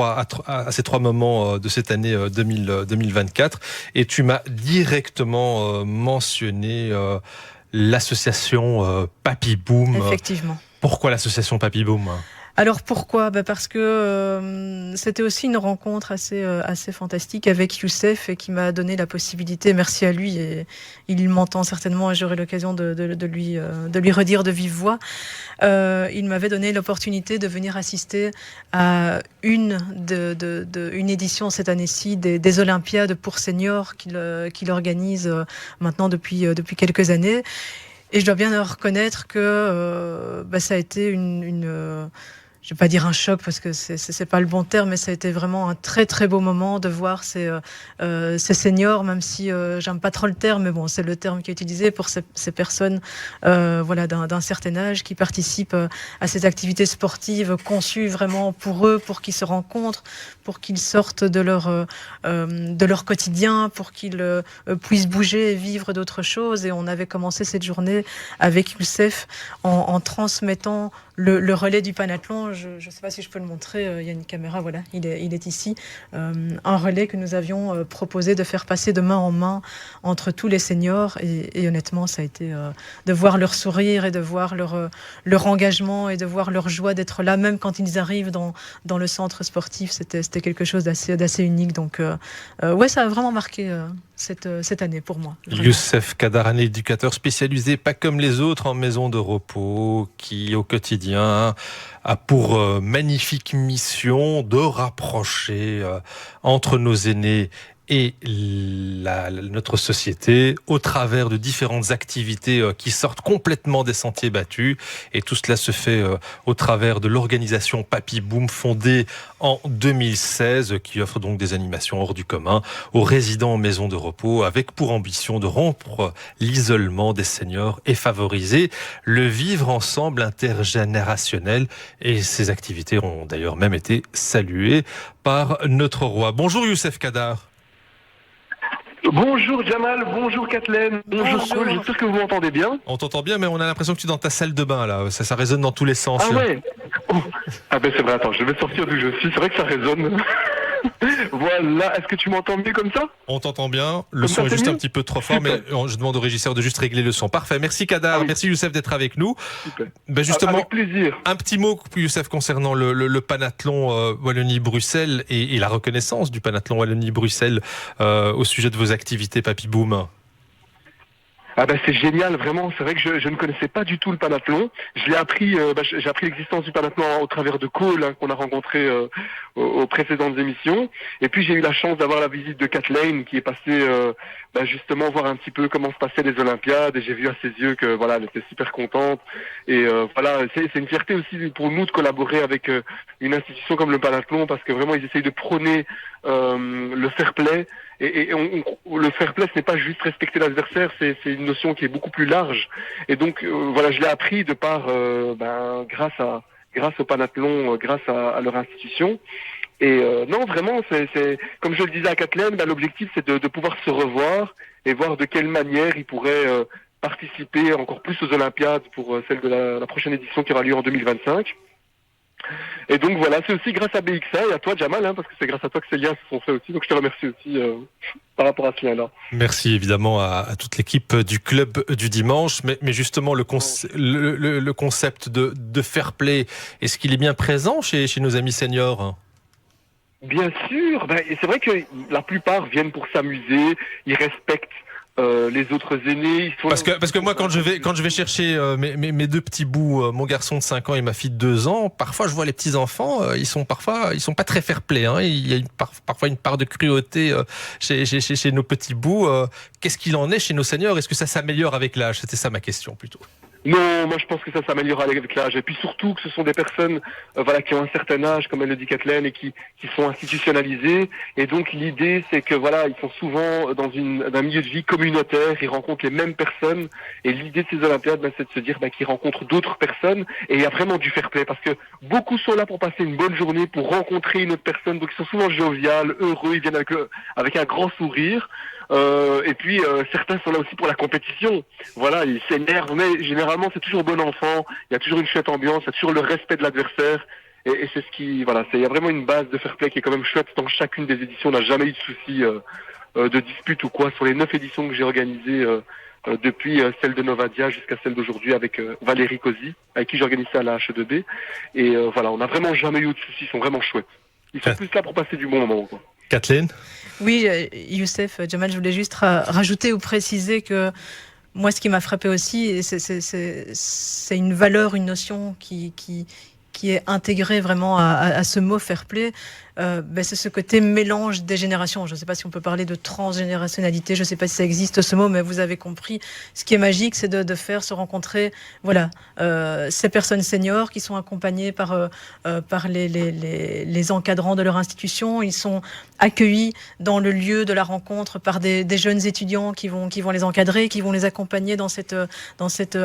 à ces 3 moments de cette année 2024. Et tu m'as directement mentionné l'association Papy Boom. Effectivement. Pourquoi l'association Papy Boom ? Alors pourquoi ? Parce que c'était aussi une rencontre assez fantastique avec Youssef et qui m'a donné la possibilité, merci à lui, et il m'entend certainement et j'aurai l'occasion de lui redire de vive voix. Il m'avait donné l'opportunité de venir assister à une édition cette année-ci des Olympiades pour seniors qu'il organise maintenant depuis quelques années. Et je dois bien reconnaître que ça a été je vais pas dire un choc parce que c'est pas le bon terme, mais ça a été vraiment un très très beau moment de voir ces seniors, même si j'aime pas trop le terme, mais bon, c'est le terme qui est utilisé pour ces personnes d'un certain âge qui participent à ces activités sportives conçues vraiment pour eux, pour qu'ils se rencontrent, pour qu'ils sortent de leur quotidien, pour qu'ils puissent bouger et vivre d'autres choses. Et on avait commencé cette journée avec Youssef en transmettant le relais du panathlon. Je ne sais pas si je peux le montrer, il y a une caméra, voilà, il est ici. Un relais que nous avions proposé de faire passer de main en main entre tous les seniors. Et honnêtement, ça a été de voir leur sourire et de voir leur engagement et de voir leur joie d'être là, même quand ils arrivent dans le centre sportif. C'était quelque chose d'assez unique. Donc, ça a vraiment marqué cette année pour moi. Vraiment. Youssef Kadar, un éducateur spécialisé, pas comme les autres, en maison de repos, qui au quotidien a pour magnifique mission de rapprocher entre nos aînés et notre société au travers de différentes activités qui sortent complètement des sentiers battus. Et tout cela se fait au travers de l'organisation Papy Boom, fondée en 2016, qui offre donc des animations hors du commun aux résidents en maison de repos, avec pour ambition de rompre l'isolement des seniors et favoriser le vivre ensemble intergénérationnel. Et ces activités ont d'ailleurs même été saluées par notre roi. Bonjour Youssef Kadar. Bonjour Jamal, bonjour Kathleen, bonjour Cole, j'espère que vous m'entendez bien. On t'entend bien, mais on a l'impression que tu es dans ta salle de bain là, ça résonne dans tous les sens. Ah ouais. Ah ben c'est vrai, attends, je vais sortir d'où je suis, c'est vrai que ça résonne. Voilà, est-ce que tu m'entends mieux comme ça ? On t'entend bien, le son est juste un petit peu trop fort, mais je demande au régisseur de juste régler le son. Parfait, merci Kadar, merci Youssef d'être avec nous. Super. Ben justement, avec plaisir. Un petit mot Youssef concernant le panathlon Wallonie-Bruxelles et la reconnaissance du panathlon Wallonie-Bruxelles au sujet de vos activités Papy Boom. Ah ben c'est génial, vraiment. C'est vrai que je ne connaissais pas du tout le panathlon. Je l'ai appris, j'ai appris l'existence du panathlon au travers de Cole, qu'on a rencontré aux précédentes émissions. Et puis j'ai eu la chance d'avoir la visite de Kathleen qui est passée justement voir un petit peu comment se passaient les Olympiades. Et j'ai vu à ses yeux que voilà, elle était super contente. Et voilà, c'est une fierté aussi pour nous de collaborer avec une institution comme le panathlon parce que vraiment ils essayent de prôner le fair play. Et le fair play, ce n'est pas juste respecter l'adversaire, c'est une notion qui est beaucoup plus large. Et donc, voilà, je l'ai appris de par, grâce au panathlon, grâce à leur institution. Et non, vraiment, c'est comme je le disais à Kathleen, l'objectif, c'est de pouvoir se revoir et voir de quelle manière ils pourraient participer encore plus aux Olympiades pour celle de la prochaine édition qui aura lieu en 2025. Et donc voilà, c'est aussi grâce à BXA et à toi Jamal, parce que c'est grâce à toi que ces liens se sont faits aussi, donc je te remercie aussi par rapport à ce lien-là. Merci évidemment à toute l'équipe du club du dimanche, mais justement le concept de fair play, est-ce qu'il est bien présent chez nos amis seniors ? Bien sûr, c'est vrai que la plupart viennent pour s'amuser, ils respectent les autres aînés. Parce que moi quand je vais chercher mes deux petits bouts, mon garçon de 5 ans et ma fille de 2 ans, parfois je vois les petits enfants, ils sont pas très fair-play, il y a parfois une part de cruauté chez nos petits bouts. Qu'est-ce qu'il en est chez nos seniors ? Est-ce que ça s'améliore avec l'âge ? C'était ça ma question plutôt. Non, moi je pense que ça s'améliore avec l'âge. Et puis surtout que ce sont des personnes qui ont un certain âge, comme elle le dit Kathleen, et qui sont institutionnalisées. Et donc l'idée c'est que voilà, ils sont souvent dans d'un milieu de vie communautaire, ils rencontrent les mêmes personnes. Et l'idée de ces Olympiades, c'est de se dire qu'ils rencontrent d'autres personnes. Et il y a vraiment du fair play, parce que beaucoup sont là pour passer une bonne journée, pour rencontrer une autre personne. Donc ils sont souvent joviales, heureux, ils viennent avec un grand sourire. Et puis certains sont là aussi pour la compétition. Voilà, ils s'énervent, mais généralement c'est toujours bon enfant. Il y a toujours une chouette ambiance, il y a toujours le respect de l'adversaire. Et c'est ce qui, voilà, il y a vraiment une base de fair play qui est quand même chouette dans chacune des éditions. On n'a jamais eu de soucis de dispute ou quoi sur les 9 éditions que j'ai organisées depuis celle de Novadia jusqu'à celle d'aujourd'hui avec Valérie Cosi, avec qui j'organise ça à la H2B. Et voilà, on n'a vraiment jamais eu de soucis, ils sont vraiment chouettes. Ils sont plus là pour passer du bon moment, quoi. Kathleen ? Oui, Youssef, Jamal, je voulais juste rajouter ou préciser que moi, ce qui m'a frappé aussi, c'est une valeur, une notion qui est intégrée vraiment à ce mot fair play. C'est ce côté mélange des générations. Je ne sais pas si on peut parler de transgénérationnalité, je ne sais pas si ça existe ce mot, mais vous avez compris. Ce qui est magique, c'est de faire se rencontrer ces personnes seniors qui sont accompagnées par les encadrants de leur institution. Ils sont accueillis dans le lieu de la rencontre par des jeunes étudiants qui vont les encadrer, qui vont les accompagner dans cette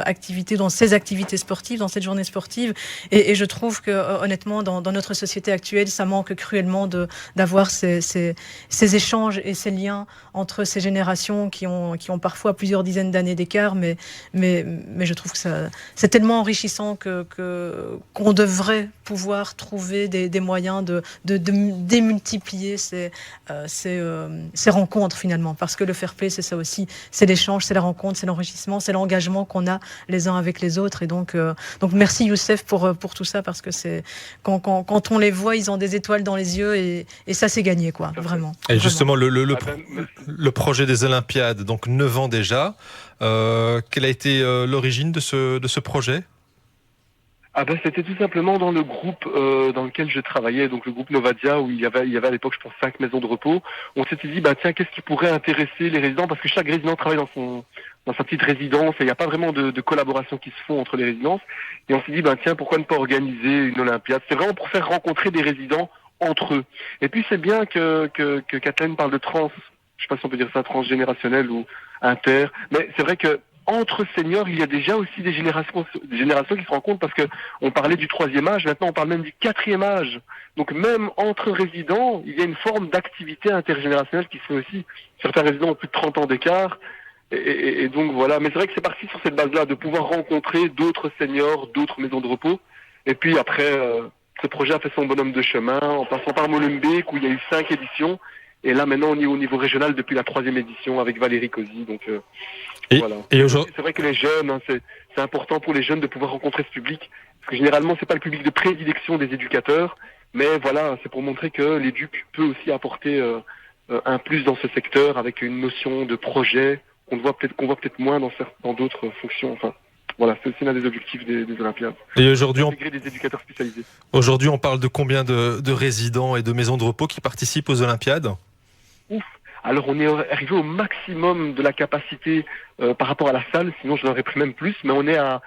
activité, dans ces activités sportives, dans cette journée sportive. Et je trouve que honnêtement, dans notre société actuelle, ça manque cruellement d'avoir ces échanges et ces liens entre ces générations qui ont parfois plusieurs dizaines d'années d'écart, mais je trouve que c'est tellement enrichissant qu'on devrait pouvoir trouver des moyens de démultiplier ces rencontres finalement, parce que le fair play, c'est ça aussi, c'est l'échange, c'est la rencontre, c'est l'enrichissement, c'est l'engagement qu'on a les uns avec les autres. Et donc merci Youssef pour tout ça, parce que c'est quand on les voit, ils ont des étoiles dans les yeux, et ça c'est gagné, quoi, vraiment. Et justement, le projet des Olympiades, donc 9 ans déjà, quelle a été l'origine de ce projet ? C'était tout simplement dans le groupe dans lequel je travaillais, donc le groupe Novadia, où il y avait à l'époque, je pense, 5 maisons de repos. On s'était dit, tiens, qu'est-ce qui pourrait intéresser les résidents, parce que chaque résident travaille dans sa petite résidence, et il n'y a pas vraiment de collaboration qui se font entre les résidences. Et on s'est dit, tiens, pourquoi ne pas organiser une Olympiade ? C'est vraiment pour faire rencontrer des résidents entre eux. Et puis c'est bien que Kathleen parle de je sais pas si on peut dire ça, transgénérationnel ou inter, mais c'est vrai que entre seniors, il y a déjà aussi des générations qui se rencontrent, parce que on parlait du 3e âge, maintenant on parle même du 4e âge. Donc même entre résidents, il y a une forme d'activité intergénérationnelle qui se fait aussi. Certains résidents ont plus de 30 ans d'écart, et donc voilà. Mais c'est vrai que c'est parti sur cette base-là, de pouvoir rencontrer d'autres seniors, d'autres maisons de repos. Et puis après, ce projet a fait son bonhomme de chemin, en passant par Molenbeek, où il y a eu 5 éditions. Et là, maintenant, on est au niveau régional depuis la 3e édition avec Valérie Cosi. Donc, voilà. Et aujourd'hui, c'est vrai que les jeunes, c'est important pour les jeunes de pouvoir rencontrer ce public. Parce que généralement, c'est pas le public de prédilection des éducateurs. Mais voilà, c'est pour montrer que l'éduc peut aussi apporter un plus dans ce secteur, avec une notion de projet qu'on voit peut-être moins dans d'autres fonctions. Enfin, voilà, c'est aussi l'un des objectifs des Olympiades. Et aujourd'hui, intégrer des éducateurs spécialisés. Aujourd'hui, on parle de combien de résidents et de maisons de repos qui participent aux Olympiades ? Alors on est arrivé au maximum de la capacité par rapport à la salle, sinon je l'aurais pris même plus, mais on est à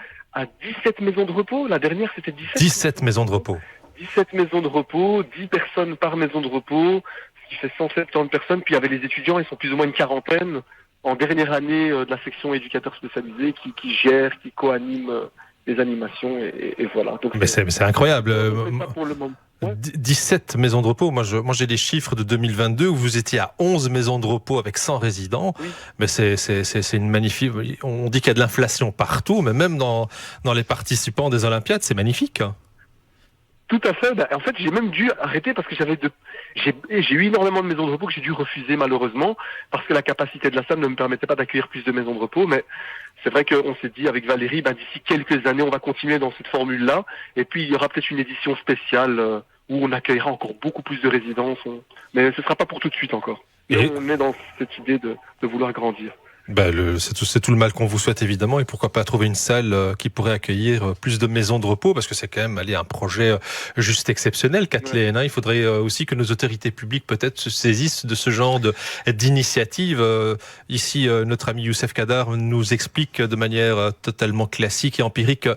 17 maisons de repos. La dernière c'était 17 maisons de repos. 17 maisons de repos, 10 personnes par maison de repos, ce qui fait 170 personnes. Puis il y avait les étudiants, ils sont plus ou moins une quarantaine en dernière année de la section éducateurs spécialisés qui gèrent, qui co-animent les animations, et voilà. Donc, mais c'est incroyable. Ça pour le moment. Ouais. 17 maisons de repos. Moi, j'ai les chiffres de 2022 où vous étiez à 11 maisons de repos avec 100 résidents. Oui. Mais c'est une magnifique. On dit qu'il y a de l'inflation partout, mais même dans les participants des Olympiades, c'est magnifique. Tout à fait. En fait, j'ai même dû arrêter parce que j'ai eu énormément de maisons de repos que j'ai dû refuser malheureusement parce que la capacité de la salle ne me permettait pas d'accueillir plus de maisons de repos. Mais c'est vrai qu'on s'est dit avec Valérie, d'ici quelques années, on va continuer dans cette formule-là. Et puis, il y aura peut-être une édition spéciale où on accueillera encore beaucoup plus de résidences. Mais ce ne sera pas pour tout de suite encore. Et on est dans cette idée de vouloir grandir. C'est tout le mal qu'on vous souhaite évidemment, et pourquoi pas trouver une salle qui pourrait accueillir plus de maisons de repos, parce que c'est quand même un projet juste exceptionnel, Kathleen. Il faudrait aussi que nos autorités publiques peut-être se saisissent de ce genre d'initiative. Ici, notre ami Youssef Kadar nous explique de manière totalement classique et empirique.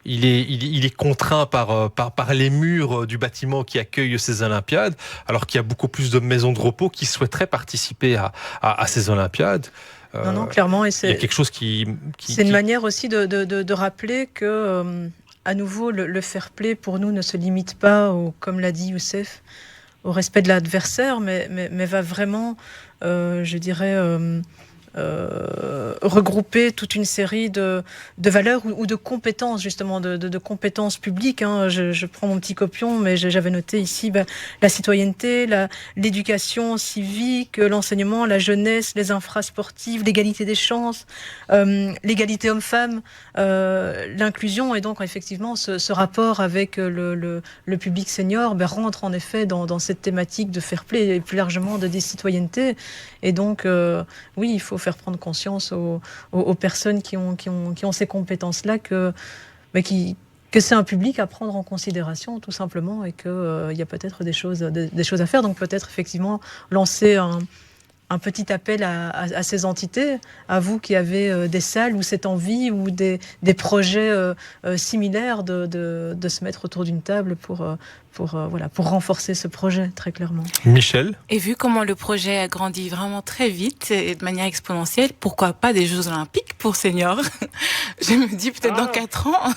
Il est contraint par les murs du bâtiment qui accueille ces Olympiades, alors qu'il y a beaucoup plus de maisons de repos qui souhaiteraient participer à ces Olympiades. Non, clairement. Et il y a quelque chose c'est une manière aussi de rappeler que, à nouveau, le fair play pour nous ne se limite pas, comme l'a dit Youssef, au respect de l'adversaire, mais va vraiment, je dirais, regrouper toute une série de valeurs ou de compétences, justement, de compétences publiques. Je prends mon petit copion, mais j'avais noté ici la citoyenneté, l'éducation civique, l'enseignement, la jeunesse, les infrasportives, l'égalité des chances, l'égalité homme-femme, l'inclusion. Et donc, effectivement, ce rapport avec le public senior rentre en effet dans cette thématique de fair play et plus largement de citoyenneté. Et donc, oui, il faut faire prendre conscience aux personnes qui ont ces compétences-là que c'est un public à prendre en considération, tout simplement, et qu'il y a peut-être des choses à faire. Donc peut-être effectivement lancer un petit appel à ces entités, à vous qui avez des salles ou cette envie ou des projets similaires de se mettre autour d'une table pour renforcer ce projet, très clairement. Michel ? Et vu comment le projet a grandi vraiment très vite et de manière exponentielle, pourquoi pas des Jeux Olympiques pour seniors ? Je me dis peut-être dans 4 ans,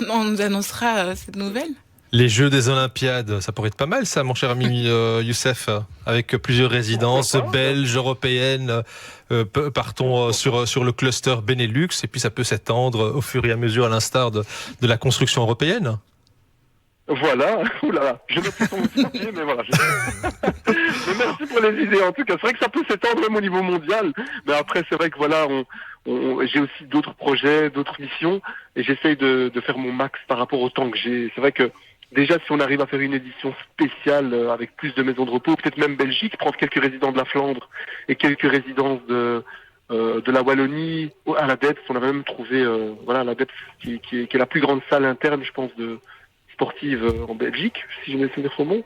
on nous annoncera cette nouvelle. Les Jeux des Olympiades, ça pourrait être pas mal ça, mon cher ami Youssef, avec plusieurs résidences belges, européennes. Partons sur le cluster Benelux, et puis ça peut s'étendre au fur et à mesure à l'instar de la construction européenne. Voilà, oulala, je me suis sur mon petit papier, mais voilà. Mais merci pour les idées, en tout cas. C'est vrai que ça peut s'étendre même au niveau mondial, mais après, c'est vrai que voilà, j'ai aussi d'autres projets, d'autres missions, et j'essaye de faire mon max par rapport au temps que j'ai. C'est vrai que déjà, si on arrive à faire une édition spéciale avec plus de maisons de repos, peut-être même Belgique, prendre quelques résidents de la Flandre et quelques résidences de la Wallonie à la DEPS, on avait même trouvé la DEPS qui est la plus grande salle interne, je pense, sportive en Belgique, si je me souviens son nom,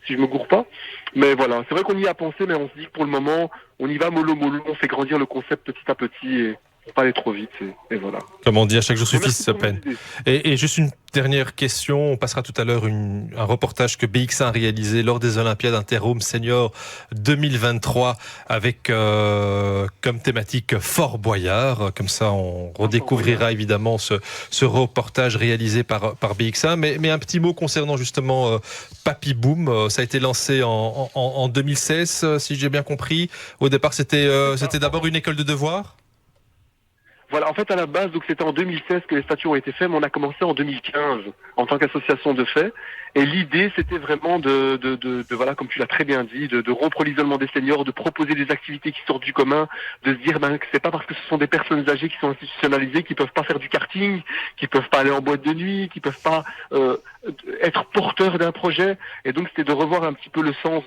si je me gourre pas. Mais voilà, c'est vrai qu'on y a pensé, mais on se dit que pour le moment, on y va mollo, on fait grandir le concept petit à petit et faut pas aller trop vite. Et voilà. Comme on dit, à chaque jour suffit sa peine. Et juste une dernière question, on passera tout à l'heure un reportage que BX1 a réalisé lors des Olympiades Interhome Senior 2023 avec comme thématique Fort Boyard. Comme ça, on redécouvrira évidemment ce reportage réalisé par BX1. Mais un petit mot concernant justement Papy Boom. Ça a été lancé en 2016, si j'ai bien compris. Au départ, c'était d'abord une école de devoirs. Voilà, en fait, à la base, donc c'était en 2016 que les statuts ont été faits, mais on a commencé en 2015 en tant qu'association de fait. Et l'idée, c'était vraiment de voilà, comme tu l'as très bien dit, de rompre l'isolement des seniors, de proposer des activités qui sortent du commun, de se dire que c'est pas parce que ce sont des personnes âgées qui sont institutionnalisées, qui peuvent pas faire du karting, qui peuvent pas aller en boîte de nuit, qui peuvent pas être porteurs d'un projet. Et donc, c'était de revoir un petit peu le sens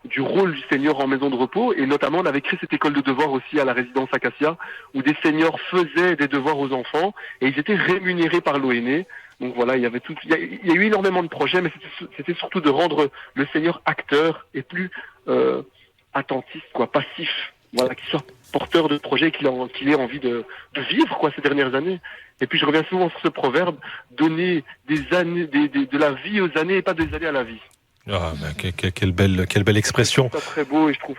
du rôle du senior en maison de repos. Et notamment, on avait créé cette école de devoirs aussi à la résidence Acacia, où des seniors faisaient des devoirs aux enfants et ils étaient rémunérés par l'ONE. Donc voilà, il y a eu énormément de projets, mais c'était surtout de rendre le senior acteur et plus attentiste, passif. Voilà, qu'il soit porteur de projet, qu'il ait envie de vivre ces dernières années. Et puis je reviens souvent sur ce proverbe, donner des années, de la vie aux années et pas des années à la vie. Ah, quelle belle expression. C'est très beau, et je trouve.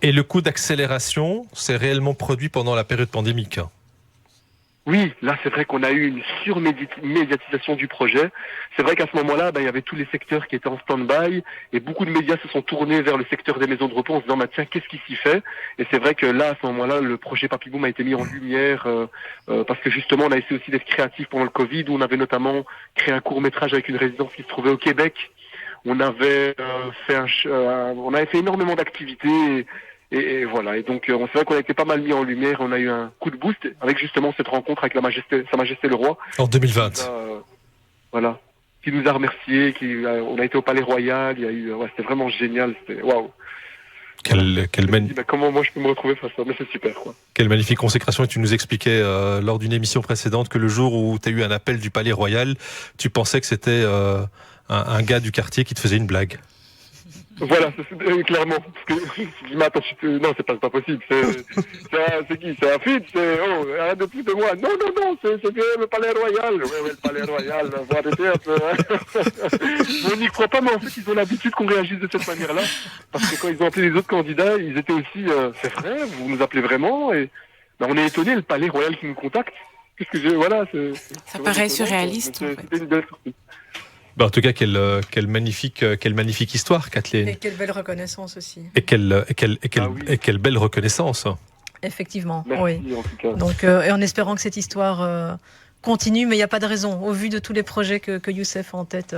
Et le coup d'accélération s'est réellement produit pendant la période pandémique. Oui, là c'est vrai qu'on a eu une surmédiatisation du projet. C'est vrai qu'à ce moment-là, il y avait tous les secteurs qui étaient en stand-by et beaucoup de médias se sont tournés vers le secteur des maisons de repos en se disant tiens, qu'est-ce qui s'y fait ? Et c'est vrai que là, à ce moment-là, le projet Papy Boom a été mis en lumière parce que justement, on a essayé aussi d'être créatif pendant le Covid, où on avait notamment créé un court-métrage avec une résidence qui se trouvait au Québec. On avait fait énormément d'activités. Et voilà, et donc c'est vrai qu'on a été pas mal mis en lumière, on a eu un coup de boost avec justement cette rencontre avec Sa Majesté le Roi. En 2020. Voilà, qui nous a remerciés, on a été au Palais Royal, c'était vraiment génial, c'était waouh. Comment moi je peux me retrouver face à ça, mais c'est super quoi. Quelle magnifique consécration, et tu nous expliquais lors d'une émission précédente que le jour où tu as eu un appel du Palais Royal, tu pensais que c'était un gars du quartier qui te faisait une blague. Voilà, clairement. Parce que je dis, mais attends, non, c'est pas possible. C'est qui? C'est un feed? Arrête de foutre de moi. Non, c'est le Palais Royal. Ouais, le Palais Royal. Faut arrêter un peu. On n'y croit pas, mais en fait, ils ont l'habitude qu'on réagisse de cette manière-là. Parce que quand ils ont appelé les autres candidats, ils étaient aussi, c'est vrai, vous nous appelez vraiment. Et on est étonnés, le Palais Royal qui nous contacte. Ça paraît surréaliste. C'était une belle surprise. En tout cas, quelle magnifique histoire, Kathleen. Et quelle belle reconnaissance aussi. Et quelle belle reconnaissance. Effectivement, Merci, oui. en tout cas. Donc, et en espérant que cette histoire continue, mais il n'y a pas de raison. Au vu de tous les projets que Youssef a en tête,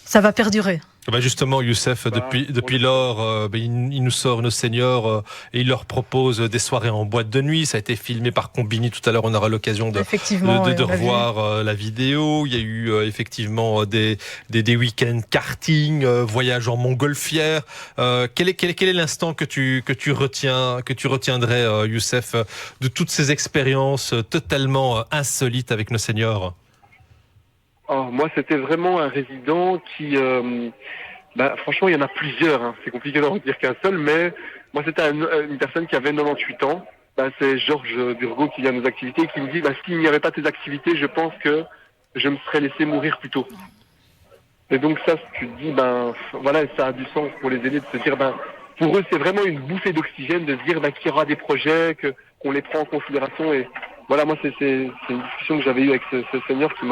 ça va perdurer. Justement, Youssef, depuis lors, il nous sort nos seniors et il leur propose des soirées en boîte de nuit. Ça a été filmé par Combini. Tout à l'heure, on aura l'occasion de revoir la vidéo. Il y a eu effectivement des week-ends karting, voyage en montgolfière. Quel est l'instant que tu retiendrais, Youssef, de toutes ces expériences totalement insolites avec nos seniors? Moi, c'était vraiment un résident qui... franchement, il y en a plusieurs. Hein. C'est compliqué d'en dire qu'un seul, mais moi, c'était une personne qui avait 98 ans. C'est Georges Burgot qui vient à nos activités et qui me dit s'il n'y avait pas tes activités, je pense que je me serais laissé mourir plus tôt. Et donc ça, tu te dis, ça a du sens pour les aînés de se dire, pour eux, c'est vraiment une bouffée d'oxygène de se dire qu'il y aura des projets, qu'on les prend en considération. Et voilà, moi, c'est une discussion que j'avais eue avec ce seigneur qui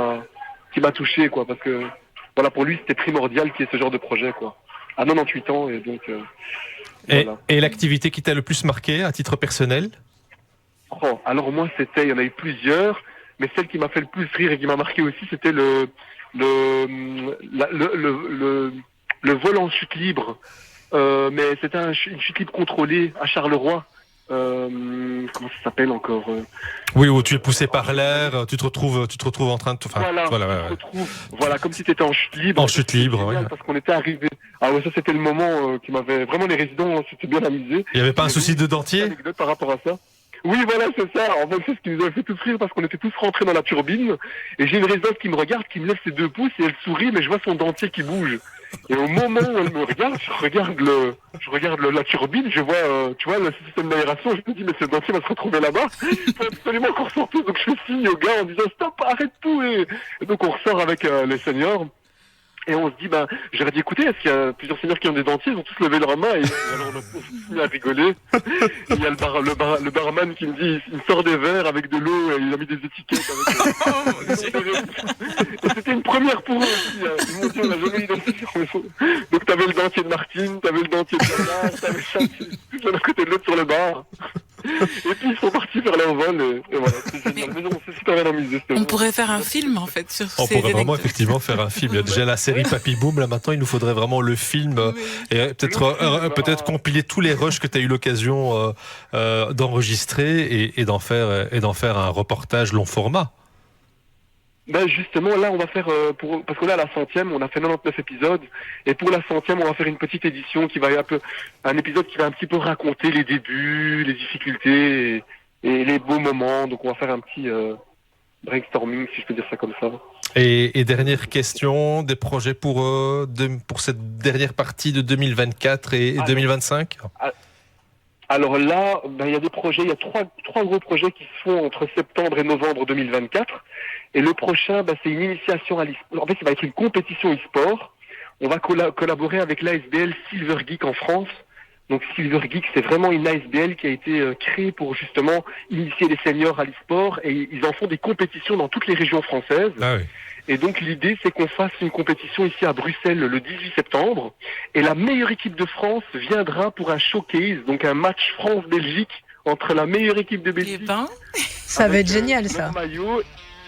m'a touché, quoi, parce que voilà, pour lui c'était primordial qu'il y ait ce genre de projet, quoi, à 98 ans. Et donc voilà. Et l'activité qui t'a le plus marqué à titre personnel? Alors moi, il y en a eu plusieurs, mais celle qui m'a fait le plus rire et qui m'a marqué aussi, c'était le vol en chute libre, mais c'était une chute libre contrôlée à Charleroi. Comment ça s'appelle encore Oui, où tu es poussé par l'air, tu te retrouves en train de... Voilà, comme si tu étais en chute libre. En chute libre, oui. Parce qu'on était arrivé. Ah ouais, ça c'était le moment qui m'avait... Vraiment, les résidents s'étaient bien amusés. Il n'y avait pas un souci de dentier? Une anecdote par rapport à ça. Oui, voilà, c'est ça. En fait, c'est ce qui nous avait fait tous rire parce qu'on était tous rentrés dans la turbine. Et j'ai une résidente qui me regarde, qui me lève ses 2 pouces et elle sourit, mais je vois son dentier qui bouge. Et au moment où elle me regarde, je regarde la turbine, je vois, tu vois, le système d'aération, je me dis, mais ce dentier va se retrouver là-bas. Il faut absolument qu'on sorte tout. Donc je fais signe au gars en disant, stop, arrête tout. Et donc on ressort avec les seniors. Et on se dit, j'aurais dit, écoutez, est-ce qu'il y a plusieurs seniors qui ont des dentiers? Ils ont tous levé leurs mains et alors on a mis à rigoler. Il y a le barman qui me dit, il sort des verres avec de l'eau et il a mis des étiquettes et c'était une première pour eux aussi. Ils m'ont dit, on n'a jamais eu d'identification. Donc t'avais le dentier de Martine, t'avais le dentier de Bernard, t'avais ça, tout l'un à côté de l'autre sur le bar. Et puis ils sont partis faire l'envol et voilà, c'est génial. Mais on s'est super bien amusé. On pourrait faire un film en fait sur On ces pourrait vraiment anecdotes. effectivement faire un film. Il y a déjà la série Papy Boom, là maintenant il nous faudrait vraiment le film et peut-être compiler tous les rushs que tu as eu l'occasion d'enregistrer et d'en faire un reportage long format. Justement, là, on va faire, parce que là, la 100e, on a fait 99 épisodes, et pour la 100e, on va faire une petite édition qui va un épisode qui va un petit peu raconter les débuts, les difficultés et les beaux moments. Donc, on va faire un petit brainstorming, si je peux dire ça comme ça. Et dernière question, des projets pour cette dernière partie de 2024 et 2025? Alors là, il y a des projets, il y a trois gros projets qui se font entre septembre et novembre 2024. Et le prochain, c'est une initiation à l'e-sport. En fait, ça va être une compétition e-sport. On va collaborer avec l'ASBL Silver Geek en France. Donc Silver Geek, c'est vraiment une ASBL qui a été créée pour justement initier les seniors à l'e-sport. Et ils en font des compétitions dans toutes les régions françaises. Ah oui. Et donc l'idée, c'est qu'on fasse une compétition ici à Bruxelles le 18 septembre. Et la meilleure équipe de France viendra pour un showcase, donc un match France-Belgique entre la meilleure équipe de Belgique. Ça va être génial, ça. Maillot.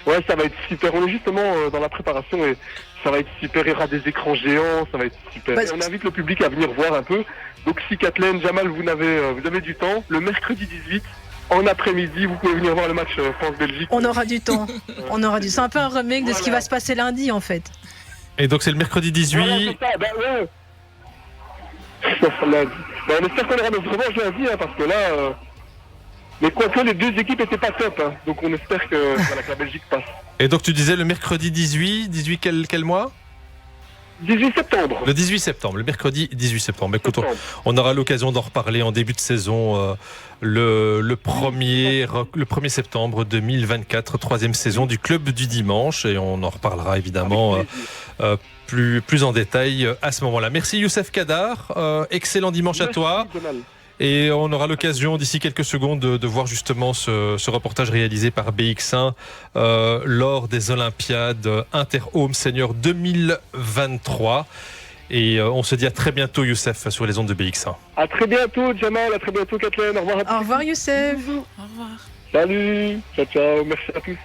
Ouais, ça va être super. On est justement dans la préparation et ça va être super. Il y aura des écrans géants, ça va être super. Et on invite le public à venir voir un peu. Donc si Kathleen, Jamal, vous avez du temps, le mercredi 18, en après-midi, vous pouvez venir voir le match France-Belgique. On aura du temps. C'est un peu un remake de ce qui va se passer lundi, en fait. Et donc c'est le mercredi 18. Voilà, c'est ça, ouais. On espère qu'on aura notre revanche lundi, parce que là... Mais quoique les deux équipes étaient pas top, donc on espère que la Belgique passe. Et donc tu disais le mercredi 18 quel mois? 18 septembre. Le 18 septembre, le mercredi 18 septembre. Écoute, on aura l'occasion d'en reparler en début de saison, le 1er septembre 2024, 3e saison du Club du Dimanche, et on en reparlera évidemment plus en détail à ce moment-là. Merci Youssef Kadar, excellent dimanche à toi. Et on aura l'occasion d'ici quelques secondes de voir justement ce reportage réalisé par BX1 lors des Olympiades Inter-Home Senior 2023. Et on se dit à très bientôt, Youssef, sur les ondes de BX1. À très bientôt, Jamal. À très bientôt, Kathleen. Au revoir à tous. Au revoir, Youssef. Au revoir. Salut. Ciao, ciao. Merci à tous.